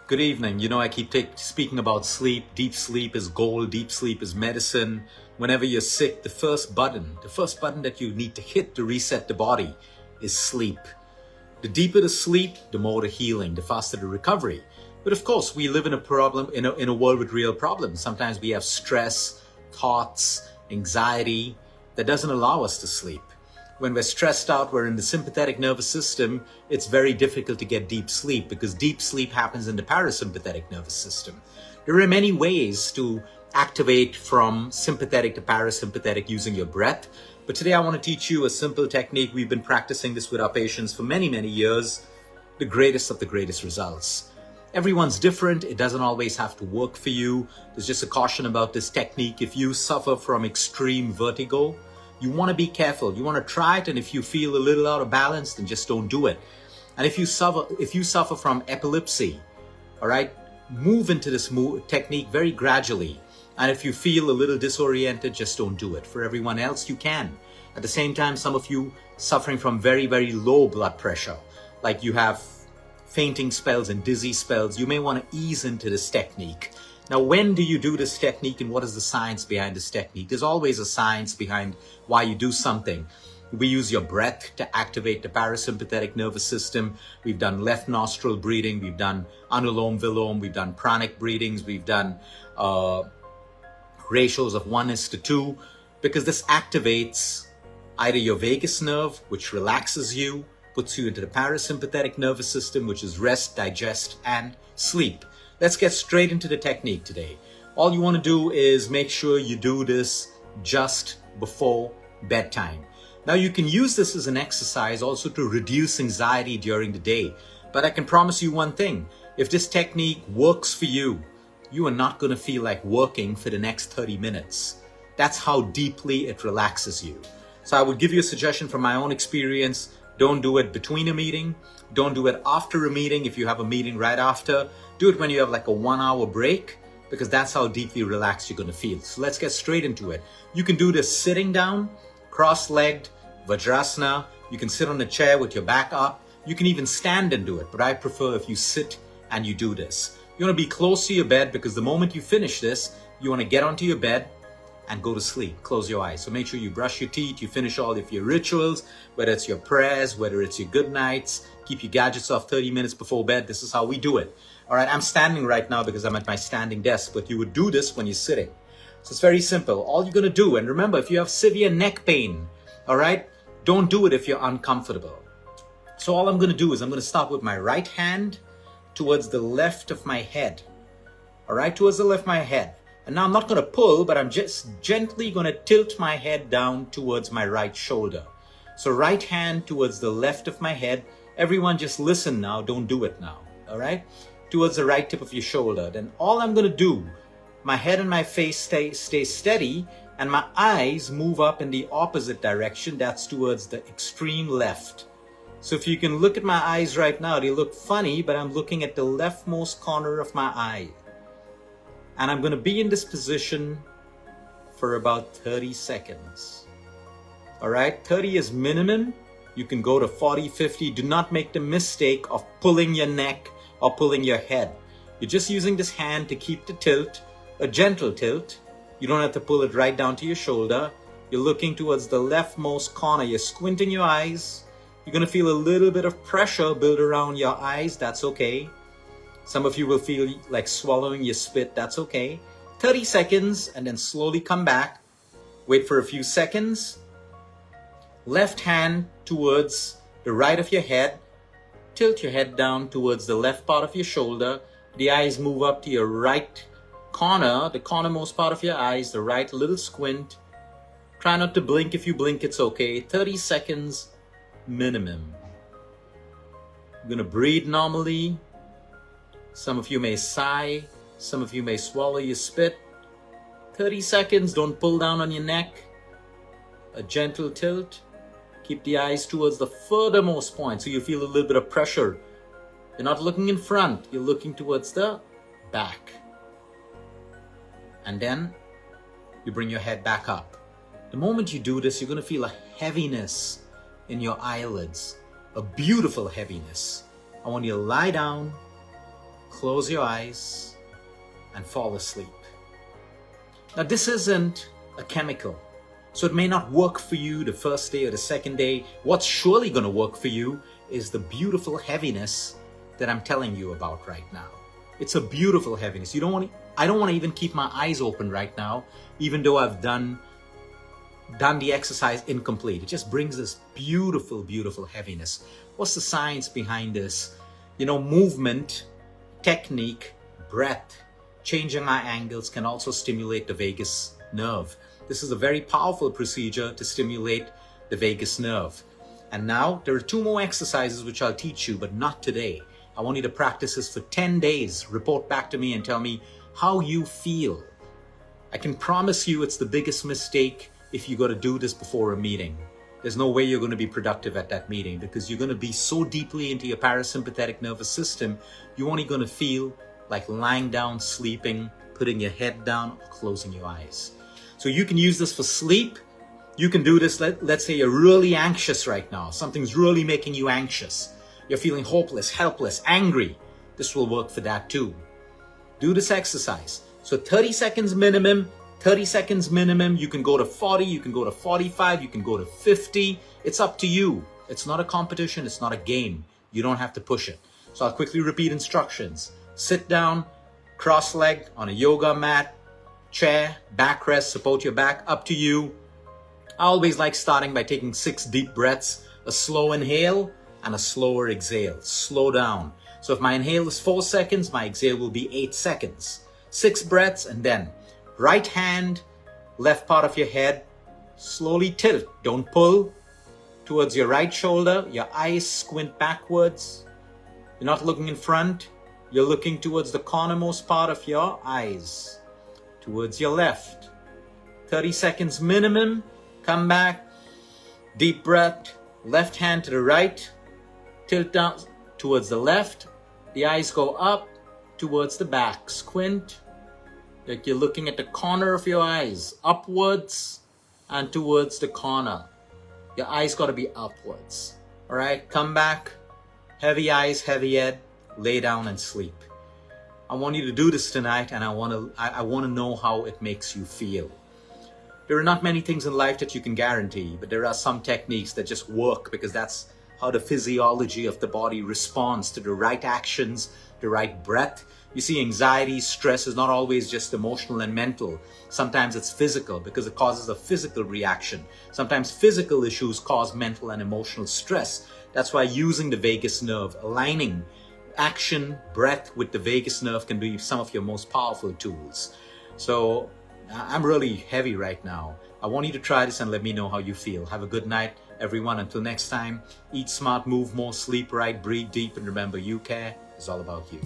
Good evening. I keep speaking about sleep. Deep sleep is gold. Deep sleep is medicine. Whenever you're sick, the first button that you need to hit to reset the body is sleep. The deeper the sleep, the more the healing, the faster the recovery. But of course, we live in a world with real problems. Sometimes we have stress, thoughts, anxiety that doesn't allow us to sleep. When we're stressed out, we're in the sympathetic nervous system, it's very difficult to get deep sleep because deep sleep happens in the parasympathetic nervous system. There are many ways to activate from sympathetic to parasympathetic using your breath. But today I want to teach you a simple technique. We've been practicing this with our patients for many, many years. The greatest of the greatest results. Everyone's different. It doesn't always have to work for you. There's just a caution about this technique. If you suffer from extreme vertigo, you want to be careful. You want to try it, and if you feel a little out of balance, then just don't do it. And if you suffer from epilepsy, all right, move into this technique very gradually. And if you feel a little disoriented, just don't do it. For everyone else, you can. At the same time, some of you suffering from very, very low blood pressure, like you have fainting spells and dizzy spells, you may want to ease into this technique. Now, when do you do this technique and what is the science behind this technique? There's always a science behind why you do something. We use your breath to activate the parasympathetic nervous system. We've done left nostril breathing. We've done anulom vilom. We've done pranic breathings. We've done ratios of 1:2 because this activates either your vagus nerve, which relaxes you, puts you into the parasympathetic nervous system, which is rest, digest, and sleep. Let's get straight into the technique today. All you want to do is make sure you do this just before bedtime. Now, you can use this as an exercise also to reduce anxiety during the day. But I can promise you one thing. If this technique works for you, you are not going to feel like working for the next 30 minutes. That's how deeply it relaxes you. So I would give you a suggestion from my own experience. Don't do it between a meeting. Don't do it after a meeting if you have a meeting right after. Do it when you have like a 1 hour break because that's how deeply relaxed you're going to feel. So let's get straight into it. You can do this sitting down, cross-legged, Vajrasana. You can sit on a chair with your back up. You can even stand and do it, but I prefer if you sit and you do this. You want to be close to your bed because the moment you finish this, you want to get onto your bed and go to sleep. Close your eyes. So make sure you brush your teeth, you finish all of your rituals, whether it's your prayers, whether it's your good nights, keep your gadgets off 30 minutes before bed. This is how we do it. All right, I'm standing right now because I'm at my standing desk, but you would do this when you're sitting. So it's very simple. All you're going to do, and remember, if you have severe neck pain, all right, don't do it if you're uncomfortable. So all I'm going to do is I'm going to start with my right hand towards the left of my head. All right, towards the left of my head. And now I'm not going to pull, but I'm just gently going to tilt my head down towards my right shoulder. So right hand towards the left of my head. Everyone just listen now. Don't do it now. All right? Towards the right tip of your shoulder. Then all I'm going to do, my head and my face stay steady and my eyes move up in the opposite direction. That's towards the extreme left. So if you can look at my eyes right now, they look funny, but I'm looking at the leftmost corner of my eye. And I'm going to be in this position for about 30 seconds. All right, 30 is minimum. You can go to 40, 50. Do not make the mistake of pulling your neck or pulling your head. You're just using this hand to keep the tilt, a gentle tilt. You don't have to pull it right down to your shoulder. You're looking towards the leftmost corner. You're squinting your eyes. You're going to feel a little bit of pressure build around your eyes. That's okay. Some of you will feel like swallowing your spit. That's okay. 30 seconds and then slowly come back. Wait for a few seconds. Left hand towards the right of your head. Tilt your head down towards the left part of your shoulder. The eyes move up to your right corner, the cornermost part of your eyes, the right little squint. Try not to blink. If you blink, it's okay. 30 seconds minimum. You're going to breathe normally. Some of you may sigh. Some of you may swallow your spit. 30 seconds. Don't pull down on your neck. A gentle tilt. Keep the eyes towards the furthermost point so you feel a little bit of pressure. You're not looking in front. You're looking towards the back. And then you bring your head back up. The moment you do this, you're going to feel a heaviness in your eyelids. A beautiful heaviness. I want you to lie down. close your eyes, and fall asleep. Now, this isn't a chemical, so it may not work for you the first day or the second day. What's surely going to work for you is the beautiful heaviness that I'm telling you about right now. It's a beautiful heaviness. I don't want to even keep my eyes open right now, even though I've done the exercise incomplete. It just brings this beautiful, beautiful heaviness. What's the science behind this? Movement, technique, breath, changing eye angles can also stimulate the vagus nerve. This is a very powerful procedure to stimulate the vagus nerve. And now there are 2 more exercises which I'll teach you, but not today. I want you to practice this for 10 days. Report back to me and tell me how you feel. I can promise you it's the biggest mistake if you got to do this before a meeting. There's no way you're going to be productive at that meeting because you're going to be so deeply into your parasympathetic nervous system, you're only going to feel like lying down, sleeping, putting your head down, or closing your eyes. So you can use this for sleep. You can do this, let's say you're really anxious right now. Something's really making you anxious. You're feeling hopeless, helpless, angry. This will work for that too. Do this exercise. So 30 seconds minimum. 30 seconds minimum. You can go to 40, you can go to 45, you can go to 50. It's up to you. It's not a competition, it's not a game. You don't have to push it. So I'll quickly repeat instructions. Sit down, cross-legged on a yoga mat, chair, backrest, support your back, up to you. I always like starting by taking 6 deep breaths, a slow inhale and a slower exhale. Slow down. So if my inhale is 4 seconds, my exhale will be 8 seconds. 6 breaths and then right hand, left part of your head, slowly tilt. Don't pull towards your right shoulder. Your eyes squint backwards. You're not looking in front. You're looking towards the cornermost part of your eyes, towards your left. 30 seconds minimum. Come back. Deep breath. Left hand to the right. Tilt down towards the left. The eyes go up towards the back. Squint. Like you're looking at the corner of your eyes, upwards and towards the corner. Your eyes got to be upwards. All right, come back. Heavy eyes, heavy head. Lay down and sleep. I want you to do this tonight, and I want to know how it makes you feel. There are not many things in life that you can guarantee, but there are some techniques that just work because that's how the physiology of the body responds to the right actions, the right breath. You see, anxiety, stress is not always just emotional and mental. Sometimes it's physical because it causes a physical reaction. Sometimes physical issues cause mental and emotional stress. That's why using the vagus nerve, aligning action, breath with the vagus nerve can be some of your most powerful tools. So I'm really heavy right now. I want you to try this and let me know how you feel. Have a good night, everyone. Until next time, eat smart, move more, sleep right, breathe deep, and remember, you care is all about you.